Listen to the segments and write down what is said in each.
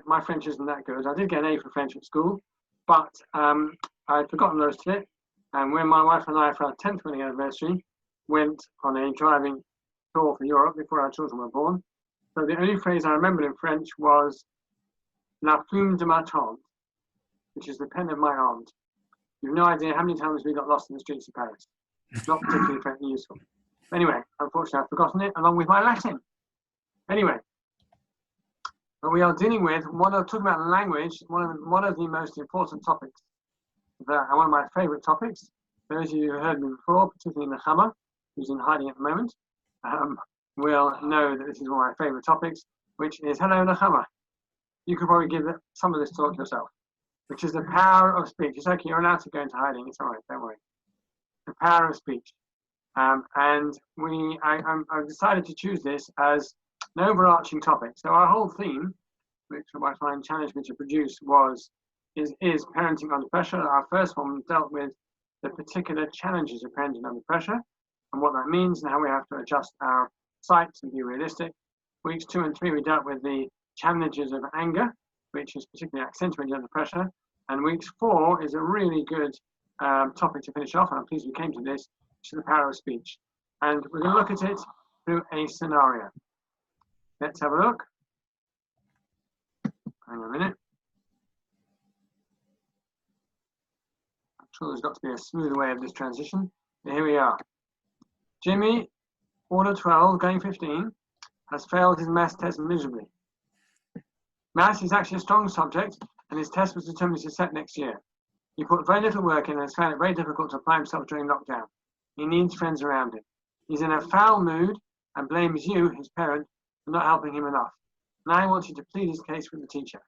my French isn't that good. I did get an A for French at school, but I'd forgotten most of it. And when my wife and I, for our 10th wedding anniversary, went on a driving tour for Europe before our children were born, so the only phrase I remembered in French was "la plume de ma tante," which is the pen of my aunt. You've no idea how many times we got lost in the streets of Paris. Not particularly useful. Anyway, unfortunately, I've forgotten it along with my Latin. Anyway, but we are dealing with talking about language, one of the most important topics, and one of my favourite topics. Those of you who heard me before, particularly Nechama, who's in hiding at the moment, will know that this is one of my favourite topics, which is hello Nechama. You could probably give some of this talk yourself, which is the power of speech. It's okay, you're allowed to go into hiding. It's all right, don't worry. The power of speech. And I've decided to choose this as an overarching topic. So our whole theme, which my client challenged me to produce, is parenting under pressure. Our first one dealt with the particular challenges of parenting under pressure and what that means and how we have to adjust our sights and be realistic. Weeks 2 and 3, we dealt with the challenges of anger, which is particularly accentuated under pressure. And weeks 4 is a really good topic to finish off, and I'm pleased we came to this, which is the power of speech. And we're going to look at it through a scenario. Let's have a look. Hang on a minute. I'm sure there's got to be a smooth way of this transition. But here we are. Jimmy, order 12, going 15, has failed his maths test miserably. Maths is actually a strong subject, and his test was determined to set next year. He put very little work in and has found it very difficult to apply himself during lockdown. He needs friends around him. He's in a foul mood and blames you, his parent, for not helping him enough. Now he wants you to plead his case with the teacher.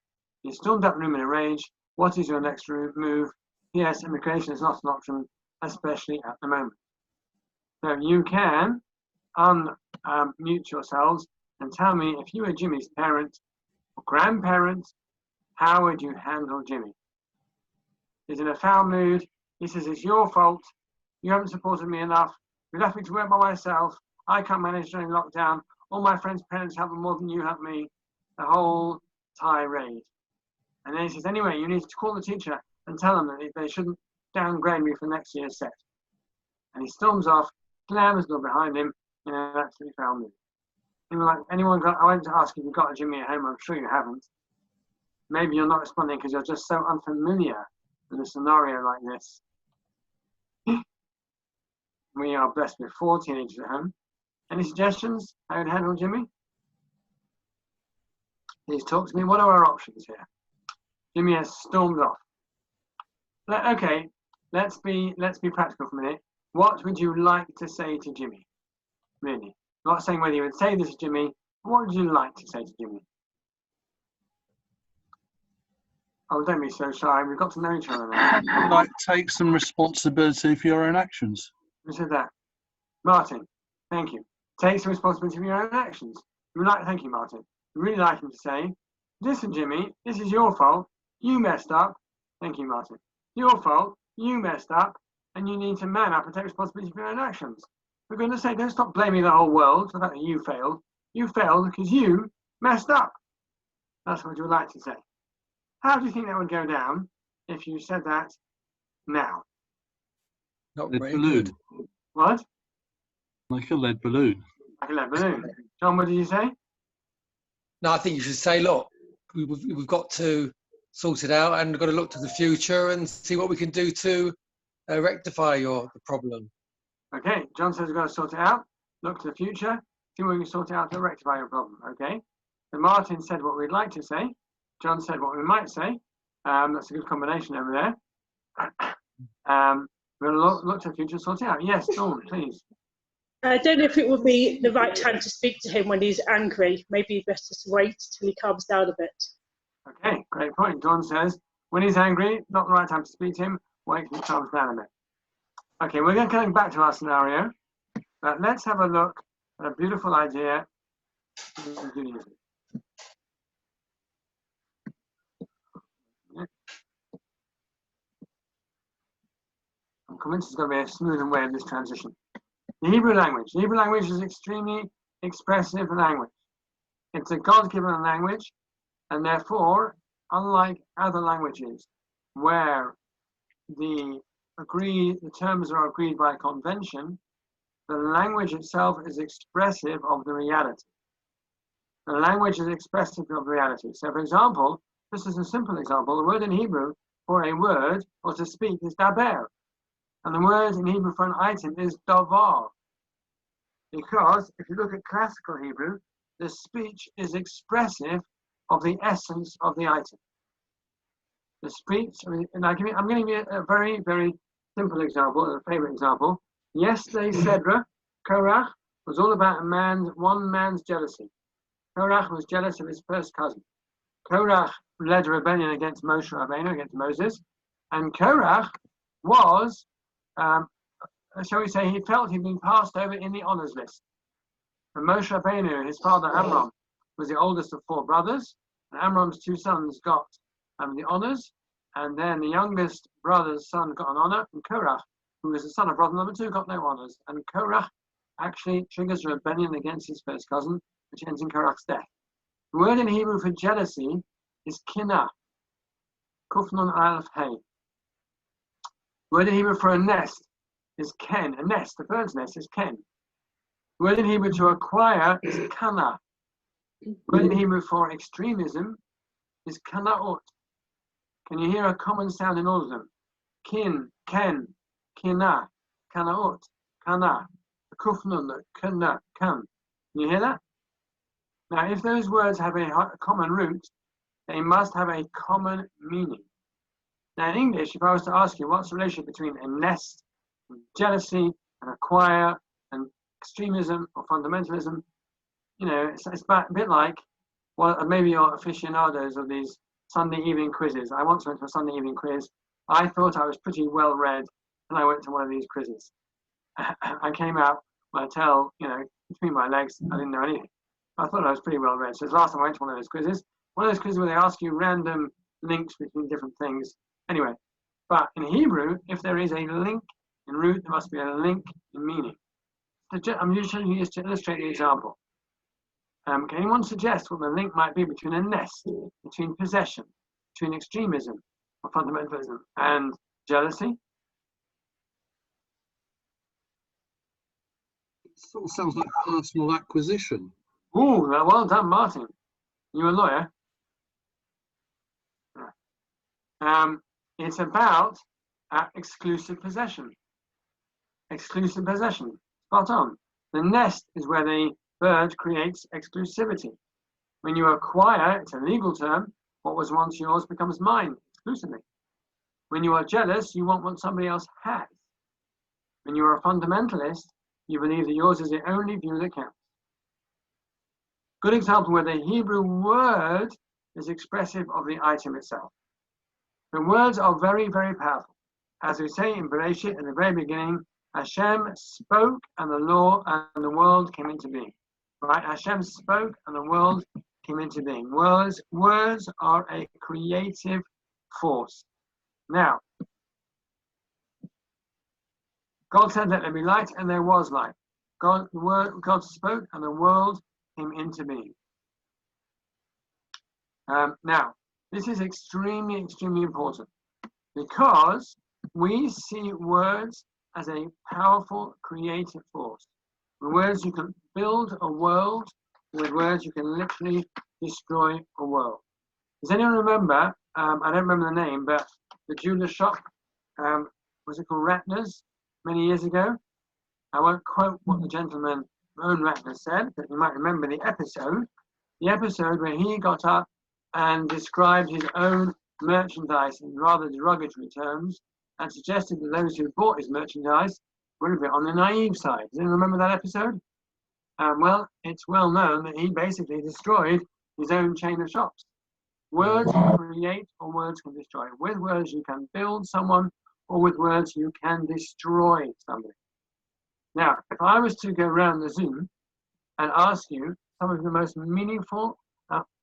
He stormed up the room in a rage. What is your next move? Yes, immigration is not an option, especially at the moment. So you can unmute yourselves and tell me, if you were Jimmy's parent or grandparent, how would you handle Jimmy? He's in a foul mood. He says, it's your fault. You haven't supported me enough. You left me to work by myself. I can't manage during lockdown. All my friends' parents help them more than you help me. The whole tirade. And then he says, anyway, you need to call the teacher and tell them that they shouldn't downgrade me for next year's set. And he storms off, slams the door behind him in an absolutely foul mood. I wanted to ask if you've got a Jimmy at home. I'm sure you haven't. Maybe you're not responding because you're just so unfamiliar with a scenario like this. We are blessed with 4 teenagers at home. Any suggestions how to handle Jimmy? Please talk to me. What are our options here? Jimmy has stormed off. Okay, let's be practical for a minute. What would you like to say to Jimmy? Really? Not saying whether you would say this to Jimmy, but what would you like to say to Jimmy? Oh, don't be so shy. We've got to know each other now. Like, take some responsibility for your own actions. Who said that? Martin, thank you. Take some responsibility for your own actions. Thank you, Martin. We'd really like him to say, listen, Jimmy, this is your fault. You messed up. Thank you, Martin. Your fault. You messed up. And you need to man up and take responsibility for your own actions. For goodness sake, don't stop blaming the whole world for the fact that you failed. You failed because you messed up. That's what you would like to say. How do you think that would go down if you said that now? Not very good. What? Like a lead balloon. Like a lead balloon. John, what did you say? No, I think you should say, look, we've got to sort it out and we've got to look to the future and see what we can do to rectify the problem. Okay, John says we've got to sort it out, look to the future, see what we can sort it out to rectify your problem. Okay, so Martin said what we'd like to say. John said what we might say. That's a good combination over there. We're going to look to the future and sort it out. Yes, Dawn, please. I don't know if it would be the right time to speak to him when he's angry. Maybe best just wait till he calms down a bit. Okay, great point. Dawn says, when he's angry, not the right time to speak to him, wait till he calms down a bit. Okay, we're going to come back to our scenario, but let's have a look at a beautiful idea. I'm convinced there's going to be a smoother way of this transition. The Hebrew language. The Hebrew language is extremely expressive language. It's a God-given language. And therefore, unlike other languages where the terms are agreed by convention, the language itself is expressive of the reality. The language is expressive of reality. So for example, this is a simple example, the word in Hebrew for a word or to speak is daber. And the word in Hebrew for an item is davar. Because if you look at classical Hebrew, the speech is expressive of the essence of the item. The speech, and I'm going to give you a very, very simple example, a favorite example. Yesterday's Sedra, Korach, was all about one man's jealousy. Korach was jealous of his first cousin. Korach led a rebellion against Moshe Rabbeinu, against Moses, and Korach was, shall we say, he felt he'd been passed over in the honors list. And Moshe Rabbeinu, his father Amram, was the oldest of 4 brothers, and Amram's 2 sons got the honors, and then the youngest brother's son got an honor, and Korach, who was the son of brother number 2, got no honors. And Korach actually triggers a rebellion against his first cousin, which ends in Korach's death. The word in Hebrew for jealousy is kinah, kufnun alef hey. The word in Hebrew for a nest is ken, a nest, a bird's nest is ken. The word in Hebrew to acquire is kana. The word in Hebrew for extremism is kanaot. Can you hear a common sound in all of them? Kin, ken, kina, kanaot, kana, kufnun, kana, kan. Can you hear that? Now, if those words have a common root, they must have a common meaning. Now, in English, if I was to ask you what's the relationship between a nest, and jealousy, and acquire, and extremism or fundamentalism, you know, it's a bit like, well, maybe you're aficionados of these Sunday evening quizzes. I once went to a Sunday evening quiz. I thought I was pretty well read, and I went to one of these quizzes. I came out with a tail, you know, between my legs. I didn't know anything. I thought I was pretty well read. So the last time I went to one of those quizzes where they ask you random links between different things. Anyway, but in Hebrew, if there is a link in root, there must be a link in meaning. I'm usually used to illustrate the example. Can anyone suggest what the link might be between a nest, between possession, between extremism or fundamentalism and jealousy? It sort of sounds like personal acquisition. Ooh, well done, Martin. You a lawyer? It's about exclusive possession. Exclusive possession. Spot on. The nest is where the bird creates exclusivity. When you acquire, it's a legal term, what was once yours becomes mine exclusively. When you are jealous, you want what somebody else has. When you are a fundamentalist, you believe that yours is the only view that counts. Good example where the Hebrew word is expressive of the item itself. The words are very, very powerful. As we say in Bereshit at the very beginning, Hashem spoke and the world came into being. Right? Hashem spoke and the world came into being. Words are a creative force. Now, God said that there be light, and there was light. God spoke and the world came into being. Now, this is extremely, extremely important because we see words as a powerful creative force. With words you can build a world, with words you can literally destroy a world. Does anyone remember, I don't remember the name, but the jeweler shop, was it called Ratner's many years ago? I won't quote what the gentleman, Ron Ratner, said, but you might remember the episode where he got up and described his own merchandise in rather derogatory terms and suggested that those who bought his merchandise were a bit on the naive side. Does anyone remember that episode? Well, it's well known that he basically destroyed his own chain of shops. Words can create or words can destroy. With words you can build someone, or with words you can destroy somebody. Now, if I was to go around the Zoom and ask you some of the most meaningful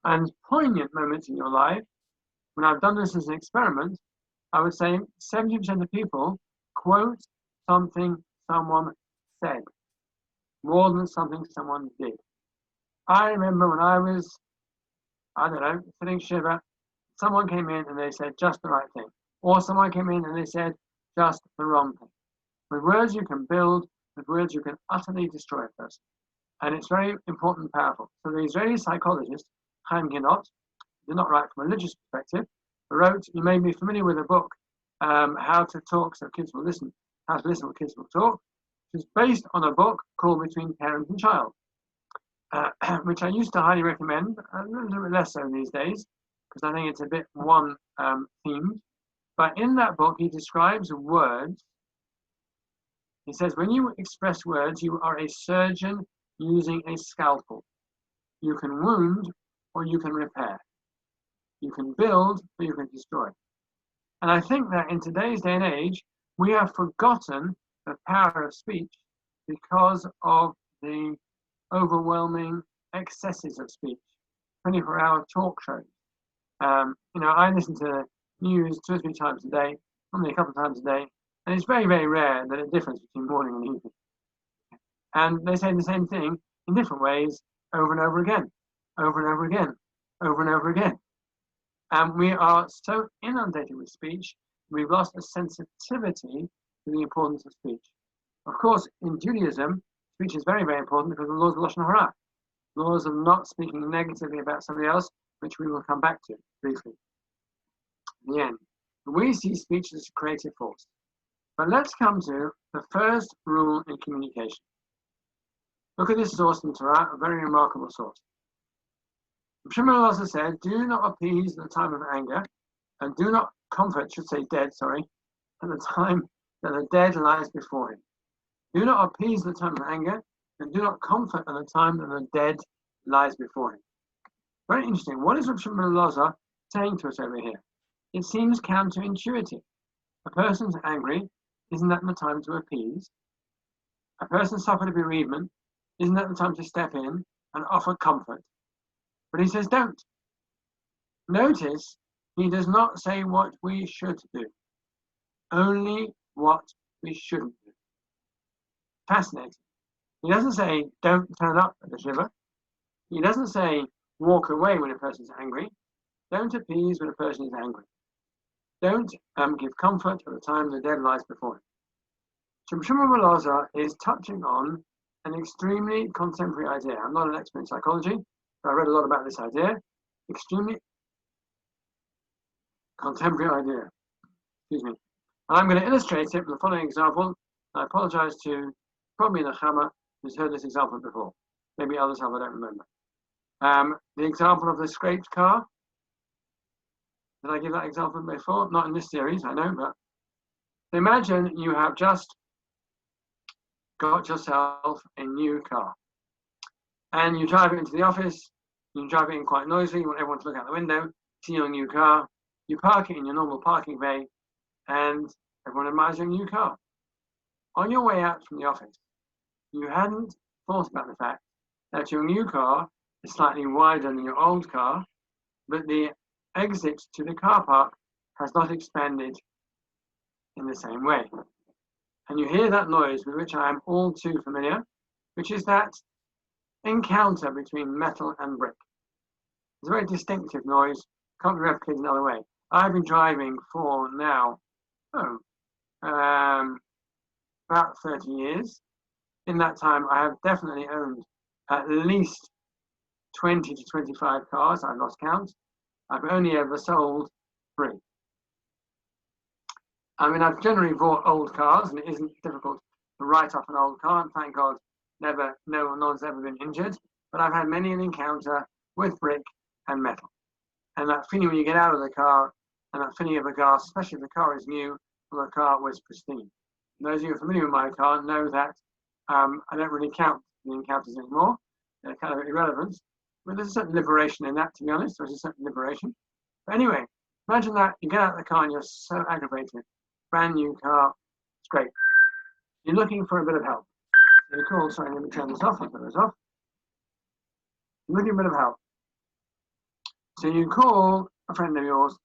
and poignant moments in your life, when I've done this as an experiment, I would say 70% of people quote something someone said more than something someone did. I remember when I was I don't know, feeling shiver, someone came in and they said just the right thing. Or someone came in and they said just the wrong thing. With words you can build, with words you can utterly destroy a person. And it's very important and powerful. So the Israeli psychologist, Chaim Ginott, did not write from a religious perspective, but wrote, you may be familiar with a book, How to Talk So Kids Will Listen, How to Listen When Kids Will Talk, which is based on a book called Between Parent and Child, which I used to highly recommend, a little bit less so these days, because I think it's a bit one-themed. But in that book, he describes words. He says, when you express words, you are a surgeon using a scalpel. You can wound or you can repair. You can build or you can destroy. And I think that in today's day and age, we have forgotten the power of speech because of the overwhelming excesses of speech, 24-hour talk shows. I listen to news 2 or 3 times a day, normally a couple of times a day, and it's very, very rare that a difference between morning and evening. And they say the same thing in different ways over and over again, over and over again, over and over again. And we are so inundated with speech, we've lost a sensitivity to the importance of speech. Of course, in Judaism, speech is very, very important because of the laws of Lashon Hara, laws of not speaking negatively about somebody else, which we will come back to briefly. In the end, we see speech as a creative force. But let's come to the first rule in communication. Look at this source in Torah, a very remarkable source. Shimon also said, do not appease the time of anger, and do not comfort, at the time that the dead lies before him. Do not appease the time of anger, and do not comfort at the time that the dead lies before him. Very interesting. What is Rav Shimon Elazar saying to us over here? It seems counterintuitive. A person's angry, isn't that the time to appease? A person suffered a bereavement, isn't that the time to step in and offer comfort? But he says don't. Notice, he does not say what we should do, only what we shouldn't do. Fascinating. He doesn't say don't turn up at the shiva. He doesn't say walk away when a person's angry. Don't appease when a person is angry. Don't give comfort at the time the dead lies before him. Rav Shimon Elazar is touching on an extremely contemporary idea. I'm not an expert in psychology, but I read a lot about this idea. Extremely contemporary idea. Excuse me. And I'm going to illustrate it with the following example. I apologize to probably Nechama, who's heard this example before. Maybe others have, I don't remember. The example of the scraped car. Did I give that example before? Not in this series, I know, but imagine you have just got yourself a new car and you drive it into the office. You drive it in quite noisily. You want everyone to look out the window, see your new car. You park it in your normal parking bay and everyone admires your new car. On your way out from the office, you hadn't thought about the fact that your new car is slightly wider than your old car, but the exit to the car park has not expanded in the same way. And you hear that noise with which I am all too familiar, which is that encounter between metal and brick. It's a very distinctive noise, can't be replicated another way. I've been driving for now, about 30 years. In that time, I have definitely owned at least 20 to 25 cars. I've lost count. I've only ever sold 3. I mean, I've generally bought old cars, and it isn't difficult to write off an old car. And thank God, no one's ever been injured. But I've had many an encounter with brick and metal. And that feeling when you get out of the car, and that feeling of a car, especially if the car is new, or the car was pristine. And those of you who are familiar with my car know that I don't really count the encounters anymore. They're kind of irrelevant. But there's a certain liberation in that, to be honest. There's a certain liberation. But anyway, imagine that you get out of the car and you're so aggravated. Brand new car, it's great. You're looking for a bit of help. So you call, sorry, let me turn this off. I'll turn this off. You're looking for a bit of help. So you call a friend of yours.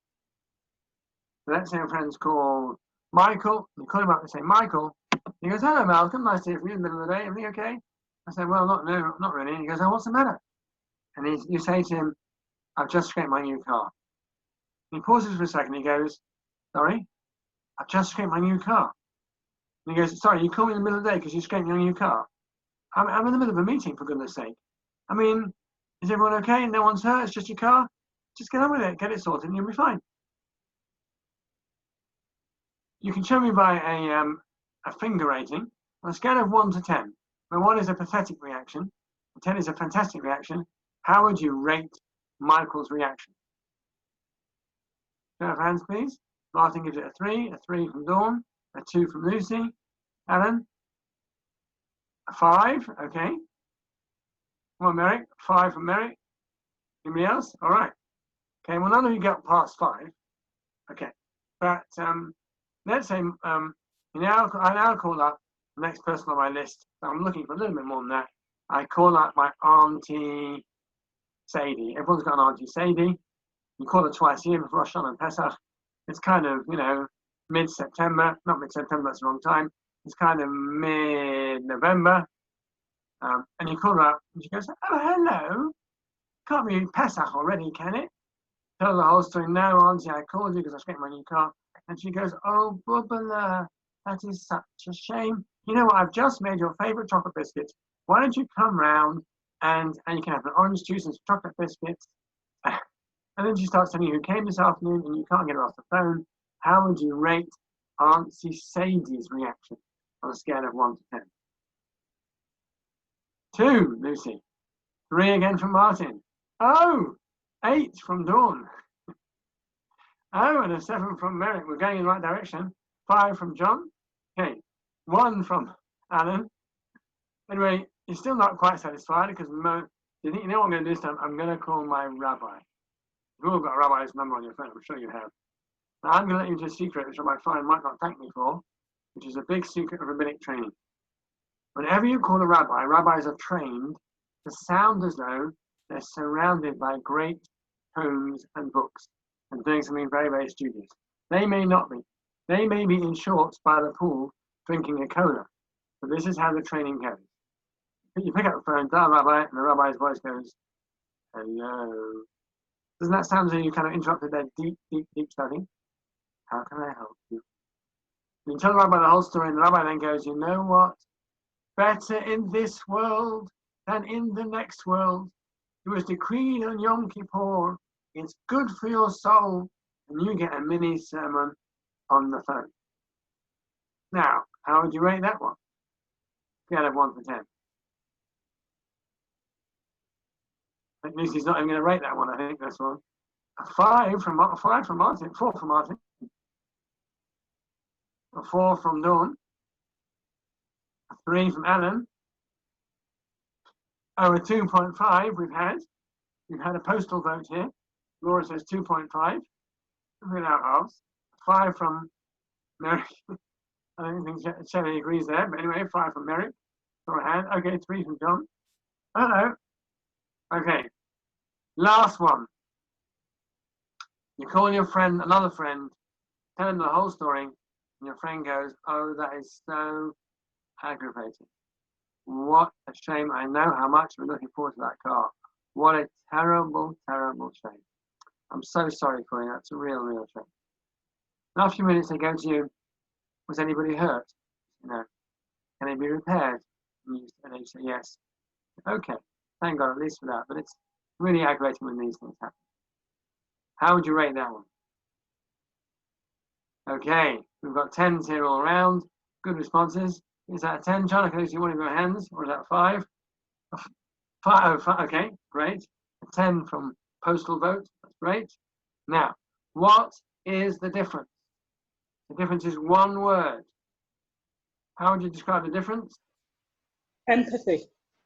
Let's say a friend's called Michael. You call him up and say, Michael. He goes, hello, Malcolm. Nice to hear from you in the middle of the day. Everything okay? I say, well, not really. And he goes, oh, what's the matter? And you say to him, I've just scraped my new car. He pauses for a second. He goes, sorry, I've just scraped my new car. And he goes, sorry, you called me in the middle of the day because you scraped your new car. I'm in the middle of a meeting, for goodness sake. I mean, is everyone okay? No one's hurt. It's just your car. Just get on with it. Get it sorted and you'll be fine. You can show me by a finger rating on a scale of 1 to 10, where 1 is a pathetic reaction, and 10 is a fantastic reaction. How would you rate Michael's reaction? Show of hands, please. Martin gives it a 3 from Dawn, a 2 from Lucy. Alan? A 5, okay. Come on, Merrick. 5 from Merrick. Anybody else? All right. Okay, well, none of you got past 5. Okay, but let's say I now call up the next person on my list. I'm looking for a little bit more than that. I call up my Auntie Sadie. Everyone's got an Auntie Sadie. You call her twice a year before Rosh Hashanah and Pesach. It's kind of, mid-September. Not mid-September, that's the wrong time. It's kind of mid-November. And you call her up and she goes, oh, hello. Can't be Pesach already, can it? Tell her the whole story. No, Auntie, I called you because I scraped my new car. And she goes, oh, Bubala, that is such a shame. You know what? I've just made your favorite chocolate biscuits. Why don't you come round and you can have an orange juice and some chocolate biscuits. And then she starts telling you who came this afternoon and you can't get her off the phone. How would you rate Auntie Sadie's reaction on a scale of 1 to 10? 2, Lucy. 3 again from Martin. Oh, 8 from Dawn. Oh, and a 7 from Merrick. We're going in the right direction. 5 from John. Okay, 1 from Alan. Anyway, he's still not quite satisfied because you know what I'm going to do this time? I'm going to call my rabbi. You've all got a rabbi's number on your phone, I'm sure you have. Now, I'm going to let you into a secret, which my phone might not thank me for, which is a big secret of rabbinic training. Whenever you call a rabbi, rabbis are trained to sound as though they're surrounded by great tomes and books and doing something very, very studious. They may not be. They may be in shorts by the pool drinking a cola. But this is how the training goes. You pick up the phone, dial rabbi, and the rabbi's voice goes, hello. Doesn't that sound as though you kind of interrupted their deep, deep, deep study? How can I help you? You tell the rabbi the whole story, and the rabbi then goes, you know what? Better in this world than in the next world. It was decreed on Yom Kippur. It's good for your soul. And you get a mini sermon on the phone. Now, how would you rate that one? Scale of 1 to 10. I think Lucy's not even going to rate that one. I think that's one. A 5 from Martin. 4 from Martin. A 4 from Dawn. A 3 from Alan. Oh, a 2.5 we've had. We've had a postal vote here. Laura says 2.5. Without halves. 5 from Merrick. I don't think Shelley agrees there, but anyway, 5 from Merrick. Laura had. Okay, 3 from John. Hello. Okay. Last one. You call your friend, another friend, tell him the whole story, and your friend goes, oh, that is so aggravating. What a shame. I know how much we're looking forward to that car. What a terrible, terrible shame. I'm so sorry for you. That's a real, real shame. In a few minutes, they go to you, was anybody hurt? No. Can it be repaired? And you say yes. Okay. Thank God, at least for that. But it's really aggravating when these things happen. How would you rate that one? Okay. We've got 10s here all around. Good responses. Is that a 10, John? Can I see one of your hands? Or is that 5? 5. Okay, great. A 10 from postal vote. That's great. Now, what is the difference? The difference is one word. How would you describe the difference? Empathy.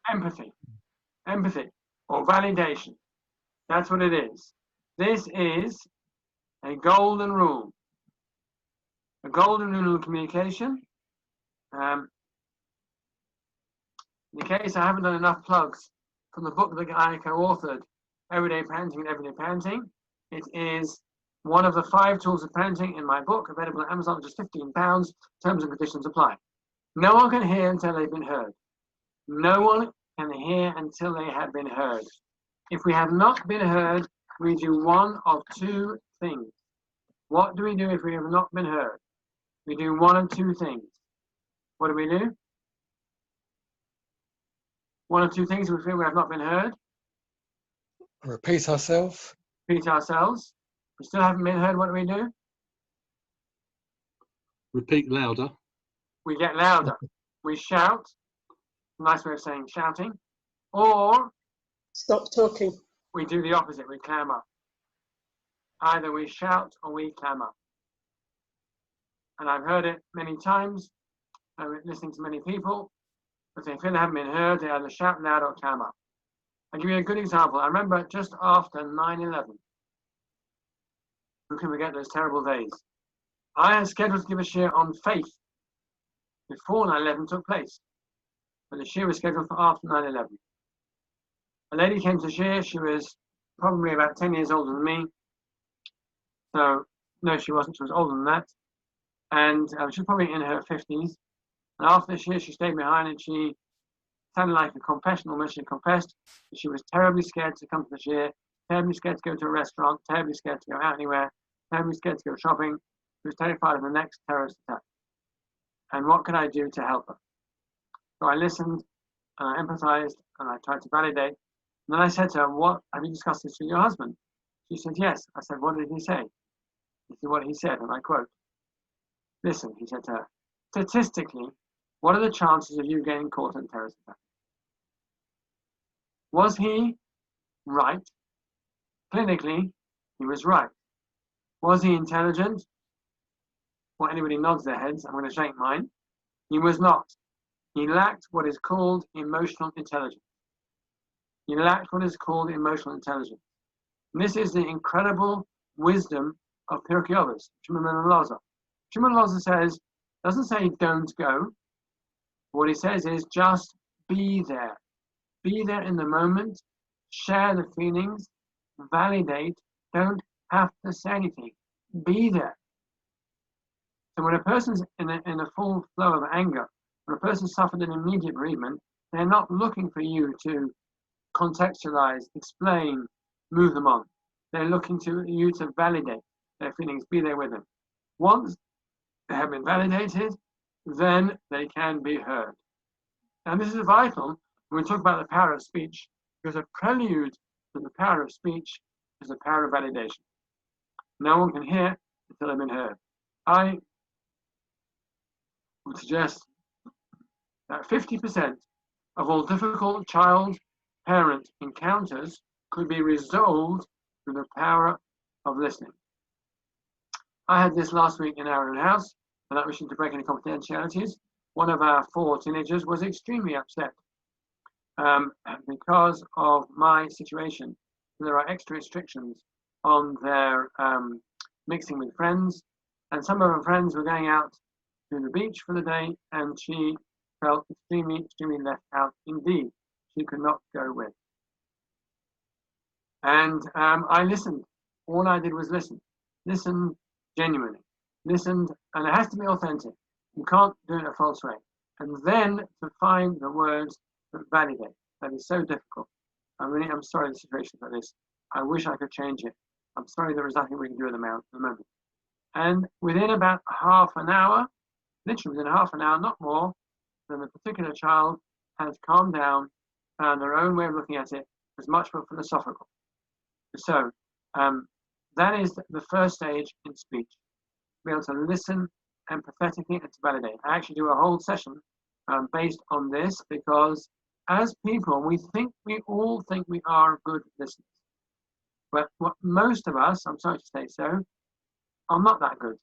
Empathy. Empathy or validation. That's what it is. This is a golden rule. A golden rule of communication. In case I haven't done enough plugs from the book that I co-authored, Everyday Parenting and Everyday Parenting, it is one of the 5 tools of parenting in my book, available at Amazon, just £15. Terms and conditions apply. No one can hear until they've been heard. No one can hear until they have been heard. If we have not been heard, we do one of two things. What do we do if we have not been heard? We do one of two things. What do? One of two things, we feel we have not been heard. Repeat ourselves. Repeat ourselves. We still haven't been heard. What do? Repeat louder. We get louder. We shout. Nice way of saying shouting. Or Stop talking. we do the opposite. We clam up. Either we shout or we clam up. And I've heard it many times. I'm listening to many people. If they feel they haven't been heard, they either shout loud or clam up. I'll give you a good example. I remember just after 9/11. Who can forget those terrible days? I had scheduled to give a share on faith before 9/11 took place. But the share was scheduled for after 9/11. A lady came to share. She was probably about 10 years older than me. So, no, she wasn't. She was older than that. And she was probably in her 50s. And after the share, she stayed behind and she sounded like a confession. Almost she confessed that she was terribly scared to come to the share, terribly scared to go to a restaurant, terribly scared to go out anywhere, terribly scared to go shopping. She was terrified of the next terrorist attack. And what could I do to help her? So I listened and I empathized and I tried to validate. And then I said to her, "What, have you discussed this with your husband?" She said, "Yes." I said, "What did he say?" This is what he said, and I quote, "Listen," he said to her, "statistically, what are the chances of you getting caught in a terrorist attack?" Was he right? Clinically, he was right. Was he intelligent? Well, anybody nods their heads, I'm going to shake mine. He was not. He lacked what is called emotional intelligence. He lacked what is called emotional intelligence. And this is the incredible wisdom of Pirkei Avos, Shimon ben Elazar. Shimon ben Elazar says, doesn't say don't go. What he says is just be there. Be there in the moment, share the feelings, validate, don't have to say anything. Be there. So when a person's in a full flow of anger, when a person suffered an immediate bereavement, they're not looking for you to contextualize, explain, move them on. They're looking to you to validate their feelings, be there with them. Once they have been validated, then they can be heard. And this is vital when we talk about the power of speech, because a prelude to the power of speech is the power of validation. No one can hear until they've been heard. I would suggest that 50% of all difficult child-parent encounters could be resolved through the power of listening. I had this last week in our own house, without wishing to break any confidentialities. One of our 4 teenagers was extremely upset because of my situation. There are extra restrictions on their mixing with friends, and some of her friends were going out to the beach for the day, and she felt extremely, extremely left out indeed. She could not go with. And I listened. All I did was listen. Listen genuinely. Listened, and it has to be authentic. You can't do it a false way. And then to find the words that validate. That is so difficult. I'm sorry the situation's like this. I wish I could change it. I'm sorry there is nothing we can do at the moment. And within about half an hour, literally within half an hour, not more, then the particular child has calmed down, and their own way of looking at it was much more philosophical. So that is the first stage in speech. Be able to listen empathetically and to validate. I actually do a whole session based on this, because as people, we all think we are good listeners. But what most of us, I'm sorry to say so, are not that good.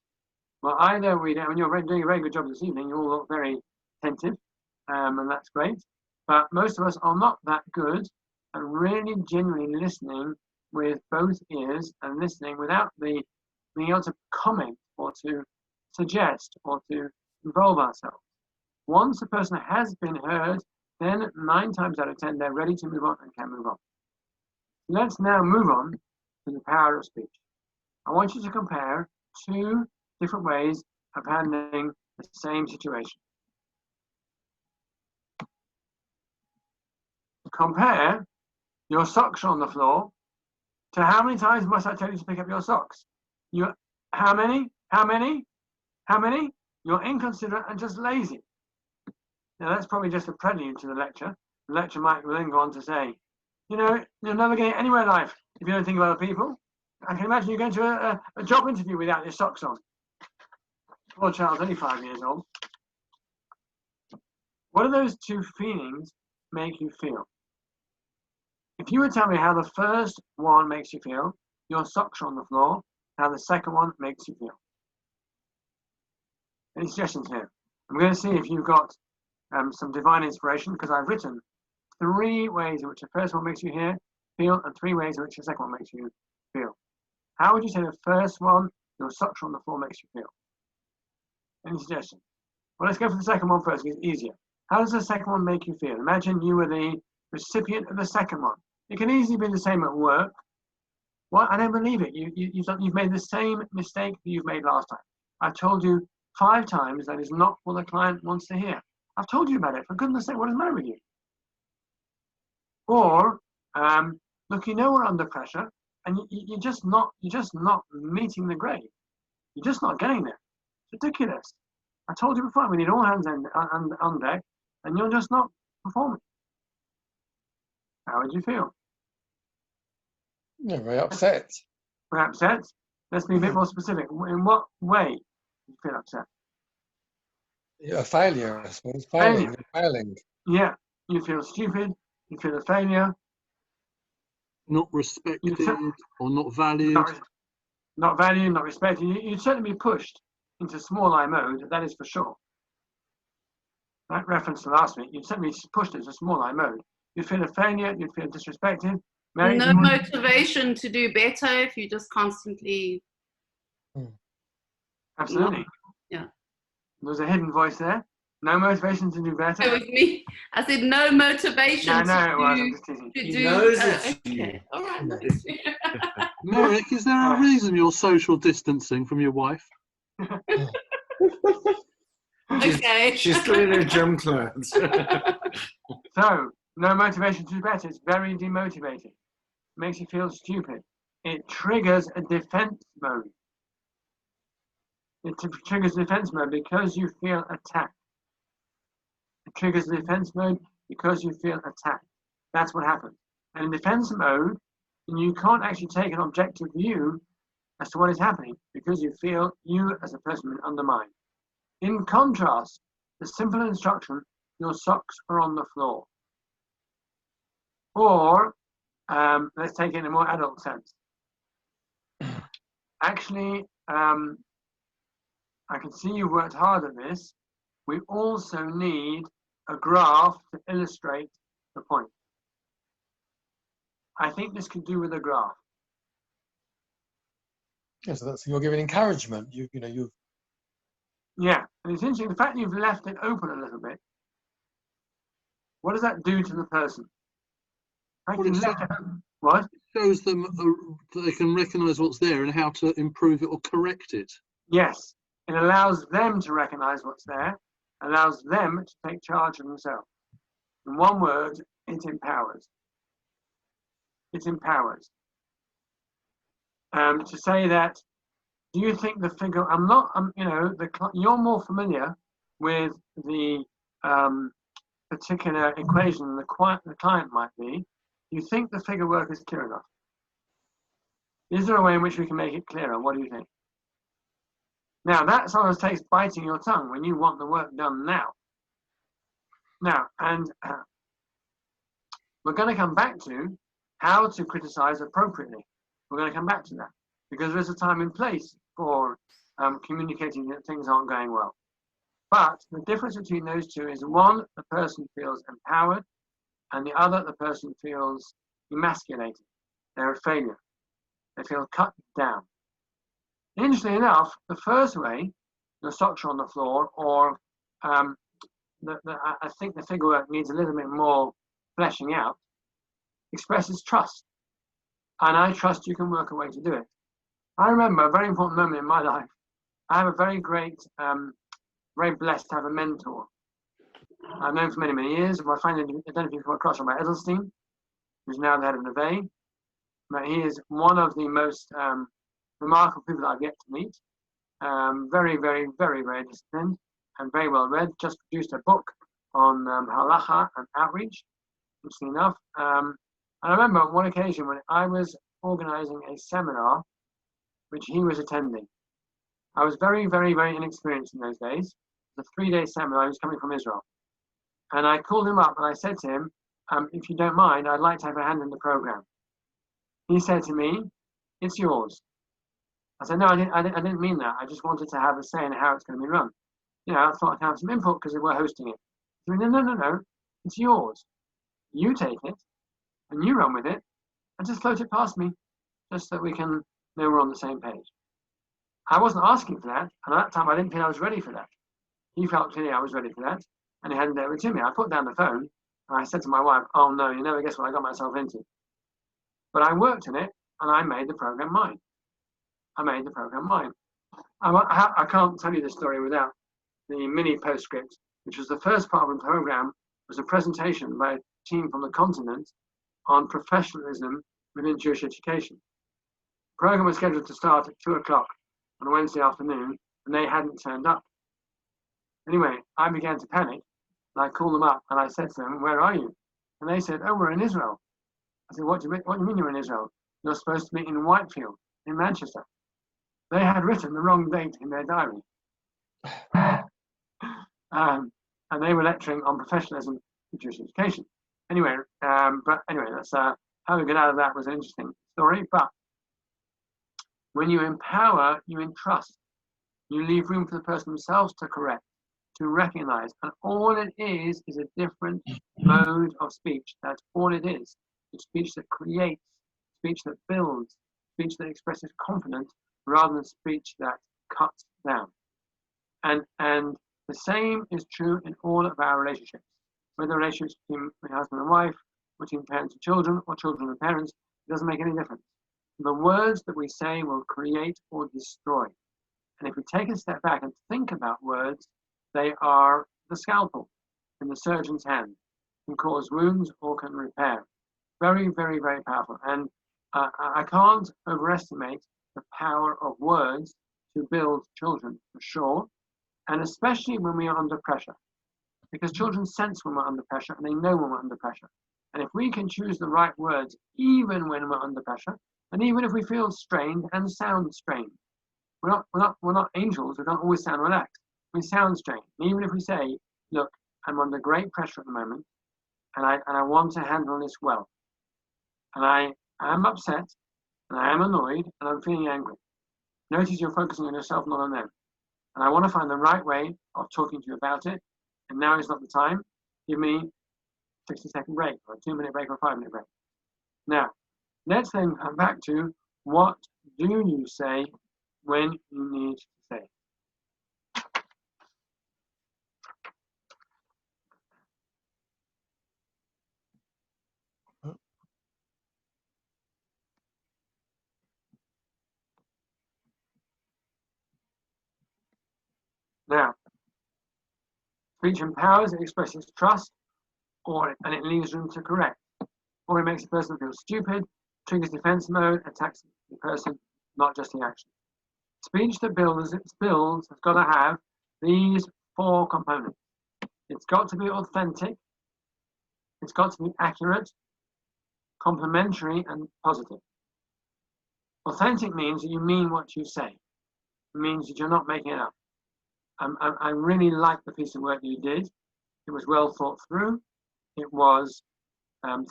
Well, either we don't, and you're doing a very good job this evening, you all look very attentive, and that's great. But most of us are not that good at really genuinely listening with both ears and listening without being able to comment or to suggest or to involve ourselves. Once a person has been heard, then 9 times out of 10 they're ready to move on and can move on. Let's now move on to the power of speech. I want you to compare 2 different ways of handling the same situation. Compare your socks on the floor So how many times must I tell you to pick up your socks? How many? How many? How many? You're inconsiderate and just lazy. Now that's probably just a prelude to the lecture. The lecture might then go on to say, you know, you're never getting anywhere in life if you don't think of other people. I can imagine you going to a job interview without your socks on. Poor child's only 5 years old. What do those two feelings make you feel? If you would tell me how the first one makes you feel, your socks are on the floor, how the second one makes you feel. Any suggestions here? I'm going to see if you've got some divine inspiration, because I've written 3 ways in which the first one makes you feel, and 3 ways in which the second one makes you feel. How would you say the first one, your socks are on the floor, makes you feel? Any suggestions? Well, let's go for the second one first, it's easier. How does the second one make you feel? Imagine you were the recipient of the second one. It can easily be the same at work. Well, I don't believe it. You've made the same mistake that you've made last time. I've told you 5 times that is not what the client wants to hear. I've told you about it. For goodness sake, what is the matter with you? Or, look, you know we're under pressure, and you're just not meeting the grade. You're just not getting there. It's ridiculous. I told you before, we need all hands on deck, and you're just not performing. How would you feel? Yeah, very upset. We're upset. Let's be a bit more specific. In what way do you feel upset? A failure, I suppose. Failing. Yeah, you feel stupid. You feel a failure. Not respected or not valued. Not valued, not respected. You'd certainly be pushed into small I mode, that is for sure. That reference to last week, you'd certainly be pushed into small I mode. You'd feel a failure, you'd feel disrespected. Mary, no motivation to do better if you just constantly. Absolutely. Yeah. There's a hidden voice there. No motivation to do better. With me, I said no motivation. No, it was. I'm just teasing. He knows it's okay. All right. Merrick, is there a reason you're social distancing from your wife? Okay. She's still in her gym clothes. So, no motivation to do better. It's very demotivating. Makes you feel stupid. It triggers a defense mode. It triggers defense mode because you feel attacked. It triggers the defense mode because you feel attacked. That's what happens. And in defense mode, you can't actually take an objective view as to what is happening because you feel you as a person been undermined. In contrast, the simple instruction, your socks are on the floor. Or, let's take it in a more adult sense. Actually, I can see you've worked hard at this. We also need a graph to illustrate the point. I think this could do with a graph. Yeah, so you're giving encouragement. You've Yeah, and it's interesting, the fact you've left it open a little bit, what does that do to the person? What? It shows them that they can recognise what's there and how to improve it or correct it. Yes, it allows them to recognise what's there, allows them to take charge of themselves. In one word, it empowers. It empowers. To say that, do you think the figure? You're more familiar with the particular equation the client might be. Do you think the figure work is clear enough? Is there a way in which we can make it clearer? What do you think? Now, that sometimes takes biting your tongue when you want the work done now. Now, and we're going to come back to how to criticize appropriately. We're going to come back to that because there's a time and place for communicating that things aren't going well. But the difference between those two is one, the person feels empowered, and the other, the person feels emasculated. They're a failure. They feel cut down. Interestingly enough, the first way, the socks are on the floor, or I think the figure work needs a little bit more fleshing out, expresses trust. And I trust you can work a way to do it. I remember a very important moment in my life. I have a very great, very blessed to have a mentor. I've known for many, many years. I don't know if you've come across Robert Edelstein, who's now the head of Neve. but he is one of the most remarkable people that I've yet to meet. Very, very, very, very disciplined and very well read. Just produced a book on halacha and outreach, interesting enough. And I remember on one occasion when I was organizing a seminar which he was attending. I was very, very, very inexperienced in those days. It was a 3-day seminar. He was coming from Israel. And I called him up and I said to him, if you don't mind, I'd like to have a hand in the program. He said to me, it's yours. I said, no, I didn't mean that. I just wanted to have a say in how it's going to be run. You know, I thought I'd have some input because we're hosting it. He said, no, it's yours. You take it and you run with it and just float it past me just so that we can know we're on the same page. I wasn't asking for that, and at that time I didn't feel I was ready for that. He felt clearly I was ready for that, and he handed it over to me. I put down the phone and I said to my wife, oh no, you never guess what I got myself into. But I worked in it and I made the program mine. I can't tell you this story without the mini postscript, which was the first part of the program, was a presentation by a team from the continent on professionalism within Jewish education. The program was scheduled to start at 2 o'clock on a Wednesday afternoon, and they hadn't turned up. Anyway, I began to panic, and I called them up, and I said to them, where are you? And they said, oh, we're in Israel. I said, what do you mean you're in Israel? You're supposed to be in Whitefield, in Manchester. They had written the wrong date in their diary. And they were lecturing on professionalism in Jewish education. Anyway, that's how we got out of that was an interesting story. But when you empower, you entrust. You leave room for the person themselves to correct, to recognize. And all it is a different mode of speech. That's all it is. It's speech that creates, speech that builds, speech that expresses confidence rather than speech that cuts down. And the same is true in all of our relationships, whether relationships between husband and wife, between parents and children, or children and parents. It doesn't make any difference. The words that we say will create or destroy. And if we take a step back and think about words, they are the scalpel in the surgeon's hand, can cause wounds or can repair. Very, very, very powerful. And I can't overestimate the power of words to build children, for sure, and especially when we are under pressure. Because children sense when we're under pressure and they know when we're under pressure. And if we can choose the right words, even when we're under pressure, and even if we feel strained and sound strained, we're not angels. We don't always sound relaxed. We sound strained. And even if we say, "Look, I'm under great pressure at the moment, and I want to handle this well, and I am upset, and I am annoyed, and I'm feeling angry." Notice you're focusing on yourself, not on them. And I want to find the right way of talking to you about it. And now is not the time. Give me a 60-second break, or a 2-minute break, or a 5-minute break. Now, let's then come back to what do you say when you need to say. Now, speech empowers, it expresses trust, and it leaves room to correct. Or it makes the person feel stupid, triggers defense mode, attacks the person, not just the action. Speech that builds has got to have these 4 components. It's got to be authentic, it's got to be accurate, complimentary, and positive. Authentic means that you mean what you say. It means that you're not making it up. I really liked the piece of work you did. It was well thought through. It was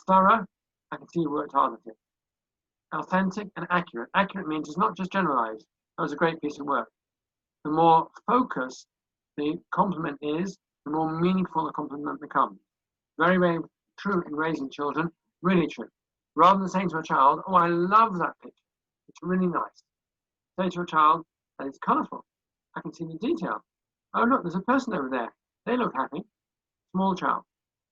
thorough. I can see you worked hard at it. Authentic and accurate. Accurate means it's not just generalized. That was a great piece of work. The more focused the compliment is, the more meaningful the compliment becomes. Very, very true in raising children. Really true. Rather than saying to a child, "Oh, I love that picture. It's really nice." Say to a child, "That is colourful. I can see the detail. Oh, look, there's a person over there. They look happy." Small child.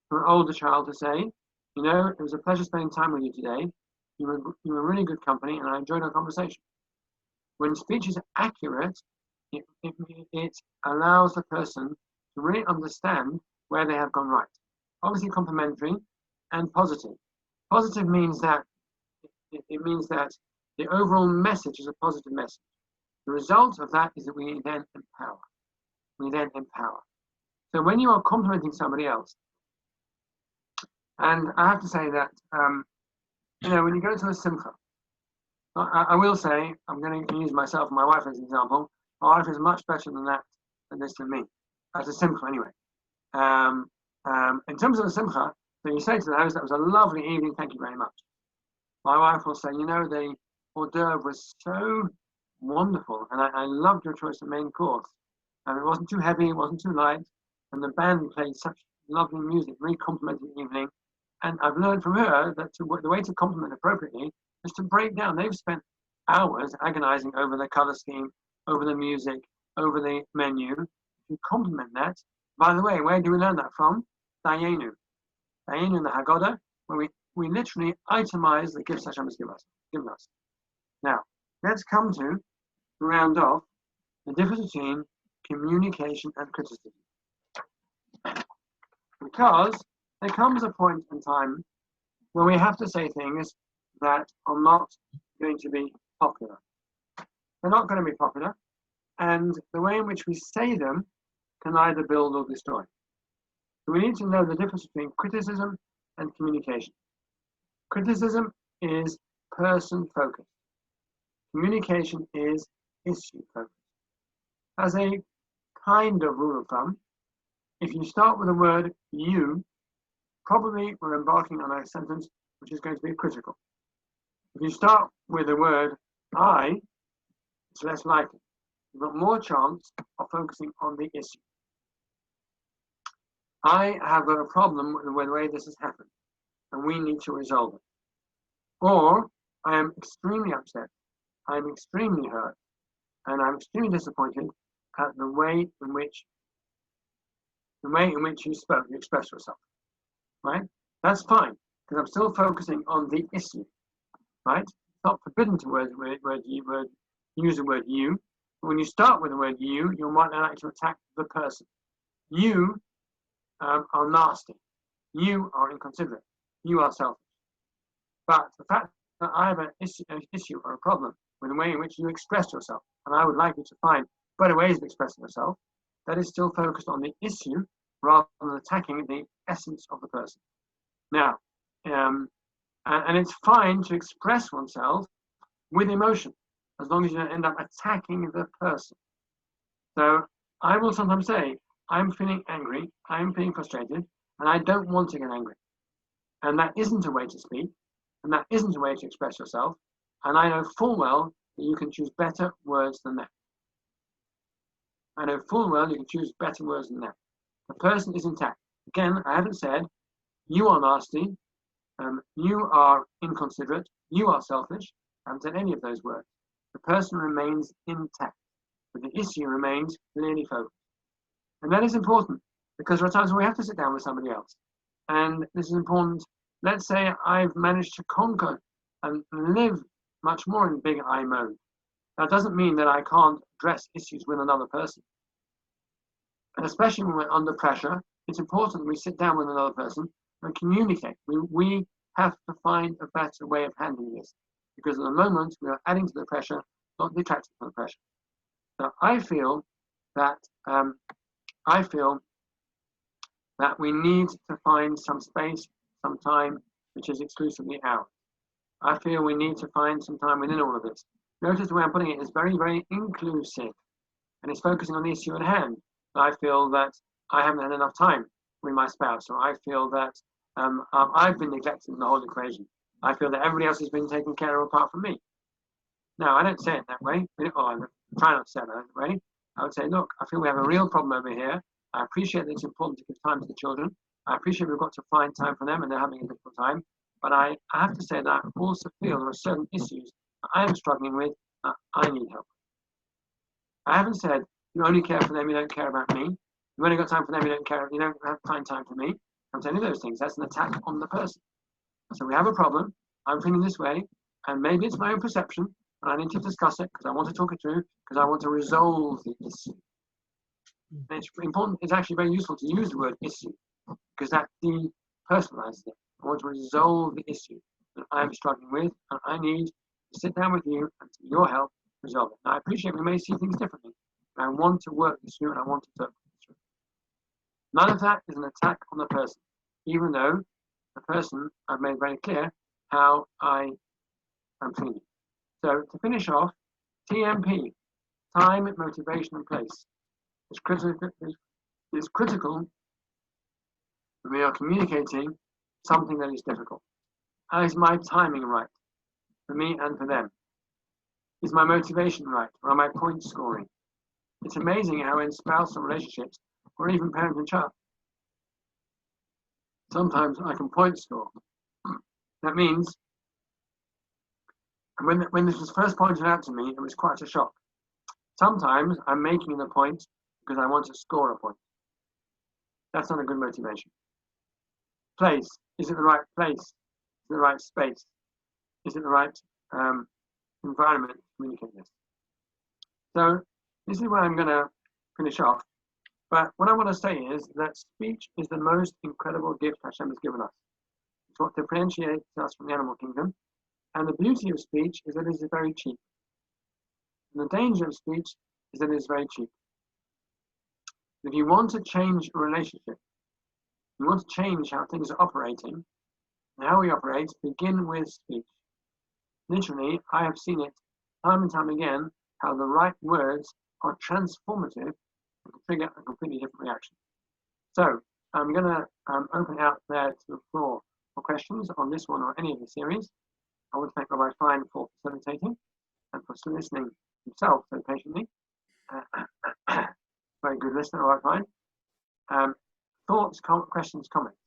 For an older child to say, "You know, it was a pleasure spending time with you today. You were really good company, and I enjoyed our conversation." When speech is accurate, it allows the person to really understand where they have gone right. Obviously, complimentary and positive. Positive means that it means that the overall message is a positive message. The result of that is that we then empower. We then empower. So when you are complimenting somebody else, and I have to say that, when you go to a simcha, I will say, I'm going to use myself and my wife as an example. My wife is much better than this than me, as a simcha anyway. In terms of a simcha, so you say to the host, that was a lovely evening, thank you very much. My wife will say, the hors d'oeuvre was so wonderful, and I loved your choice of main course. And it wasn't too heavy, it wasn't too light, and the band played such lovely music, really complimented the evening. And I've learned from her that the way to compliment appropriately is to break down. They've spent hours agonizing over the color scheme, over the music, over the menu. If you compliment that, by the way, where do we learn that from? Dayenu. Dayenu in the Haggadah, where we literally itemize the gifts Hashem has given us. Now, let's come to round off the difference between communication and criticism. Because there comes a point in time when we have to say things that are not going to be popular. They're not going to be popular, and the way in which we say them can either build or destroy. So we need to know the difference between criticism and communication. Criticism is person-focused. Communication is issue-focused. As a kind of rule of thumb, if you start with the word you, probably we're embarking on a sentence which is going to be critical. If you start with the word I, it's less likely. You've got more chance of focusing on the issue. I have got a problem with the way this has happened, and we need to resolve it. Or I am extremely upset, I'm extremely hurt, and I'm extremely disappointed at the way in which you spoke, you expressed yourself. Right? That's fine, because I'm still focusing on the issue. Right? It's not forbidden to use the word you. But when you start with the word you might not like to attack the person. You are nasty. You are inconsiderate. You are selfish. But the fact that I have an issue or a problem with the way in which you express yourself, and I would like you to find better ways of expressing yourself, that is still focused on the issue rather than attacking the essence of the person. Now, and it's fine to express oneself with emotion, as long as you don't end up attacking the person. So I will sometimes say, I'm feeling angry, I'm feeling frustrated, and I don't want to get angry. And that isn't a way to speak, and that isn't a way to express yourself, and I know full well that you can choose better words than that. I know full well you can choose better words than that. The person is intact. Again, I haven't said, you are nasty, you are inconsiderate, you are selfish. I haven't said any of those words. The person remains intact, but the issue remains clearly focused. And that is important, because there are times when we have to sit down with somebody else. And this is important. Let's say I've managed to conquer and live much more in big I mode. That doesn't mean that I can't address issues with another person. And especially when we're under pressure, it's important that we sit down with another person and communicate. We have to find a better way of handling this, because at the moment we are adding to the pressure, not detracting from the pressure. So I feel that we need to find some space, some time, which is exclusively ours. I feel we need to find some time within all of this. Notice the way I'm putting it is very, very inclusive, and it's focusing on the issue at hand. I feel that I haven't had enough time with my spouse, or I feel that I've been neglected in the whole equation. I feel that everybody else has been taken care of apart from me. Now, I don't say it that way, or I try not to say it that way. I would say, look, I feel we have a real problem over here. I appreciate that it's important to give time to the children. I appreciate we've got to find time for them and they're having a difficult time. But I have to say that I also feel there are certain issues that I am struggling with that I need help. I haven't said, you only care for them, you don't care about me. You've only got time for them, you don't have time for me. I'm saying those things. That's an attack on the person. So we have a problem. I'm feeling this way, and maybe it's my own perception, and I need to discuss it because I want to talk it through, because I want to resolve the issue. And it's important. It's actually very useful to use the word issue, because that depersonalizes it. I want to resolve the issue. that I'm struggling with, and I need to sit down with you and to your help resolve it. Now, I appreciate we may see things differently. I want to work this through and I want to talk this through. None of that is an attack on the person, even though the person, I've made very clear how I am feeling. So to finish off, TMP, time, motivation, and place, is critical when we are communicating something that is difficult. Is my timing right for me and for them? Is my motivation right, or am I point scoring? It's amazing how in spousal relationships, or even parent and child, sometimes I can point score. That means, when this was first pointed out to me, it was quite a shock. Sometimes I'm making the point because I want to score a point. That's not a good motivation. Place, is it the right place? Is it the right space? Is it the right environment to communicate this? So this is where I'm going to finish off. But what I want to say is that speech is the most incredible gift Hashem has given us. It's what differentiates us from the animal kingdom. And the beauty of speech is that it is very cheap. And the danger of speech is that it is very cheap. If you want to change a relationship, you want to change how things are operating, and how we operate, begin with speech. Literally, I have seen it time and time again, how the right words are transformative and can trigger a completely different reaction. So I'm going to open it out there to the floor for questions on this one or any of the series. I want to thank Rabbi Fine for facilitating and for listening himself so patiently. Very good listener, Rabbi Fine. Thoughts, questions, comments?